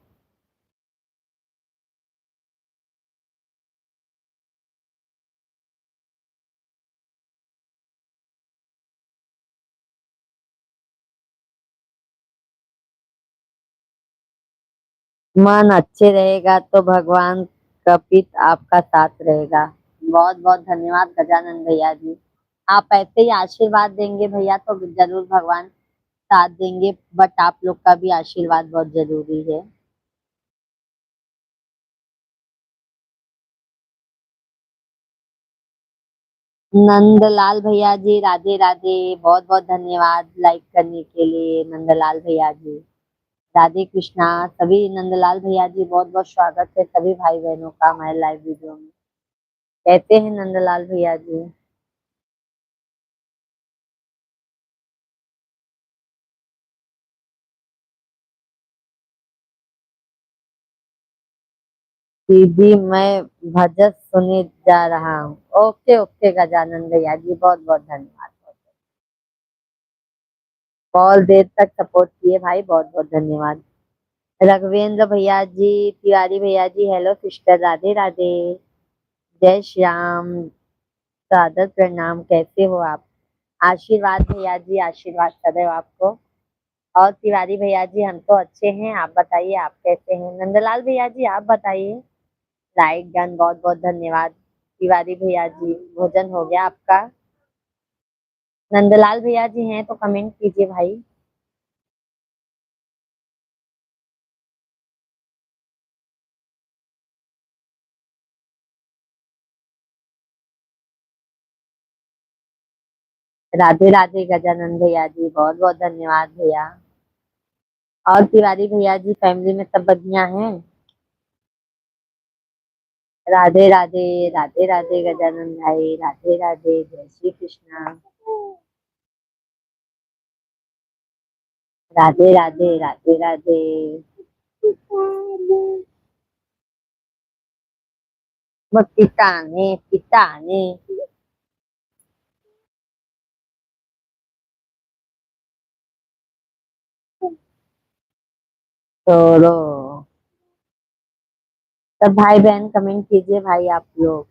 मन अच्छे रहेगा तो भगवान कपित आपका साथ रहेगा। बहुत बहुत धन्यवाद गजानन भैया जी। आप ऐसे ही आशीर्वाद देंगे भैया तो जरूर भगवान साथ देंगे। बट आप लोग का भी आशीर्वाद बहुत जरूरी है। नंदलाल भैया जी राधे राधे। बहुत बहुत धन्यवाद लाइक करने के लिए नंदलाल भैया जी। राधे कृष्णा। सभी नंदलाल भैया जी बहुत बहुत स्वागत है सभी भाई बहनों का हमारे लाइव वीडियो में। कहते हैं नंदलाल भैया जी। दीदी मैं भजन सुने जा रहा हूँ। ओके ओके गजानन भैया जी बहुत बहुत धन्यवाद। बहुत देर तक सपोर्ट किए भाई बहुत बहुत धन्यवाद। रघुवेंद्र भैया जी तिवारी भैया जी हेलो सिस्टर राधे राधे। जय श्याम। सादर प्रणाम कैसे हो आप। आशीर्वाद भैया जी आशीर्वाद सदैव आपको। और तिवारी भैया जी हम तो अच्छे हैं आप बताइए आप कैसे हैं। नंदलाल भैया जी आप बताइए। लाइक डन बहुत बहुत धन्यवाद। तिवारी भैया जी, भोजन हो गया आपका? नंदलाल भैया जी हैं तो कमेंट कीजिए भाई। राधे राधे गजानन भैया जी, बहुत बहुत धन्यवाद भैया। और तिवारी भैया जी, फैमिली में सब बढ़िया हैं? राधे राधे। राधे राधे गजानन भाई, राधे राधे, जय श्री कृष्णा। राधे राधे राधे राधे। मग पिताने पिताने। छोड़ो। सब भाई बहन कमेंट कीजिए भाई आप लोग।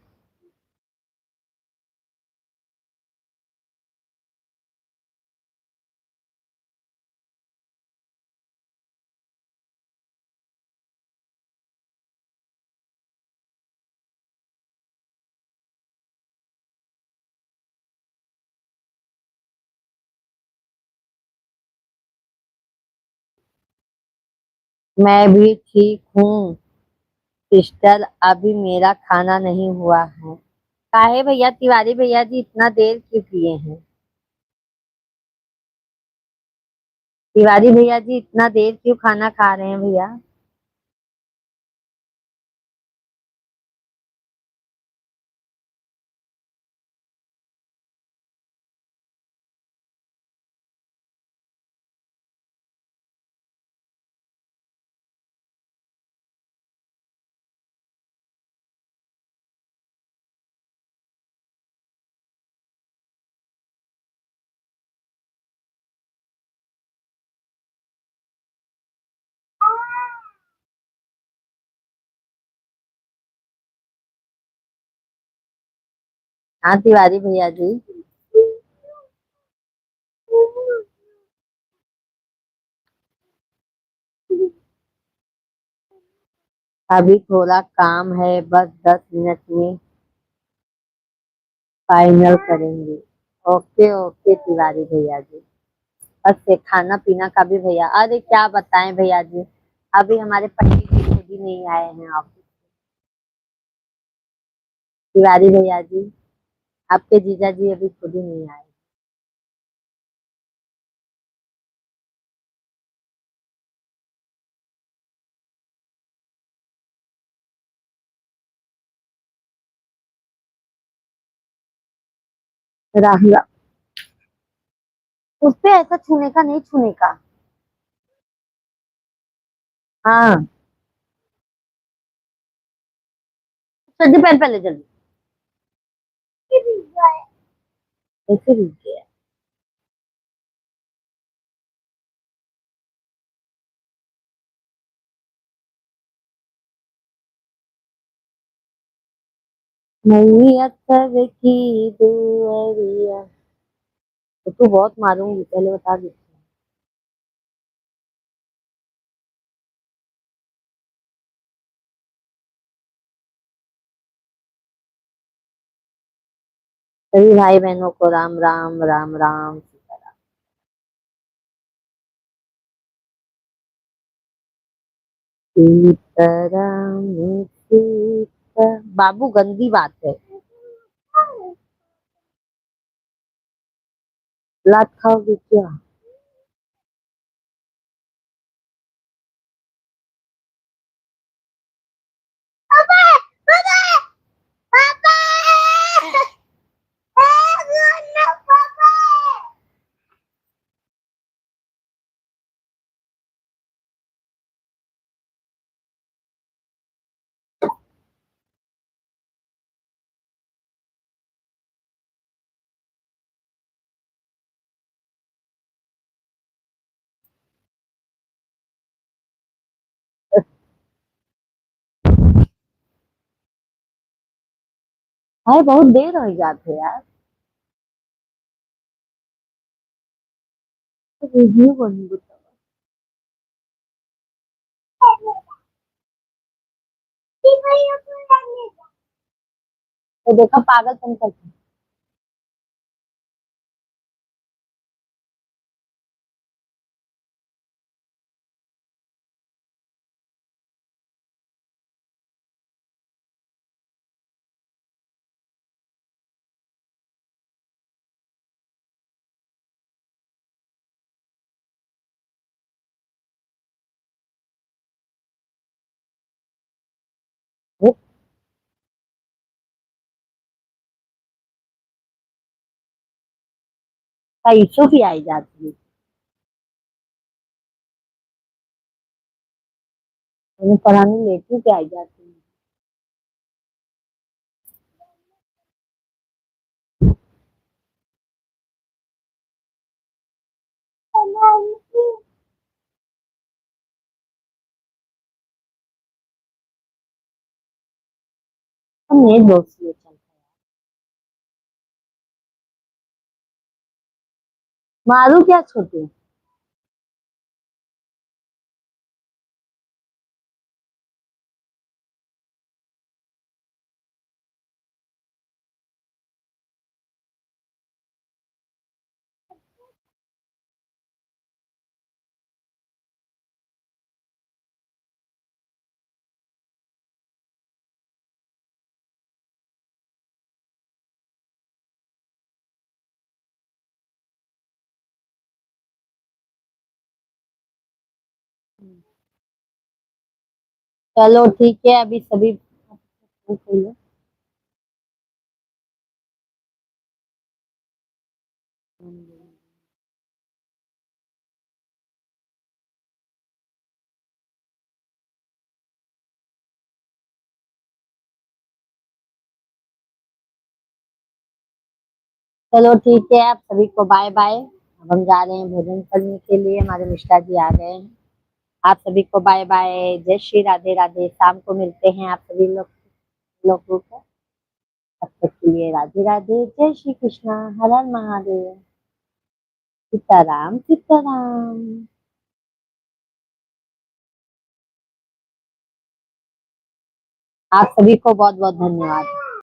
मैं भी ठीक हूँ सिस्टर, अभी मेरा खाना नहीं हुआ है। काहे भैया, तिवारी भैया जी इतना देर क्यों किए हैं? तिवारी भैया जी इतना देर क्यों खाना खा रहे हैं भैया? हाँ तिवारी भैया जी। अभी थोड़ा काम है, बस 10 मिनट में फाइनल करेंगे। ओके ओके तिवारी भैया जी। बस ये खाना पीना का भी भैया, अरे क्या बताएं भैया जी, अभी हमारे पंडित जी खुद ही नहीं आए हैं ऑफिस। तिवारी भैया जी, आपके जीजा जी अभी खुद ही नहीं आए। राहुल, उस पे ऐसा छूने का नहीं, छूने का। हाँ। जल्दी पहन, पहले जल्दी। ऐसे भी किया। मैया सर की दुआरिया। तो तू बहुत मारूंगी, पहले बता दी। सभी भाई बहनों को राम राम राम राम सीताराम। सीताराम सीता। बाबू गंदी बात है। लात खाओगे क्या? भाई बहुत देर हो जाते यार। रिव्यू बनी। तो देखो पागलपन करते हैं। वो पैसों की आई जाती है, उन्हें पढ़ाने लेके के आई जाती है। हम ये दोस्त ले चलते हैं। मारू क्या छोटू? चलो ठीक है, अभी सभी चलो ठीक है, आप सभी को बाय बाय। अब हम जा रहे हैं भोजन करने के लिए, हमारे मिश्रा जी आ गए हैं। आप सभी को बाय बाय, जय श्री राधे राधे। शाम को मिलते हैं आप सभी लोगों को। तब तक के लिए राधे राधे, जय श्री कृष्णा, हर हर महादेव, सीताराम सीताराम। आप सभी को बहुत बहुत धन्यवाद।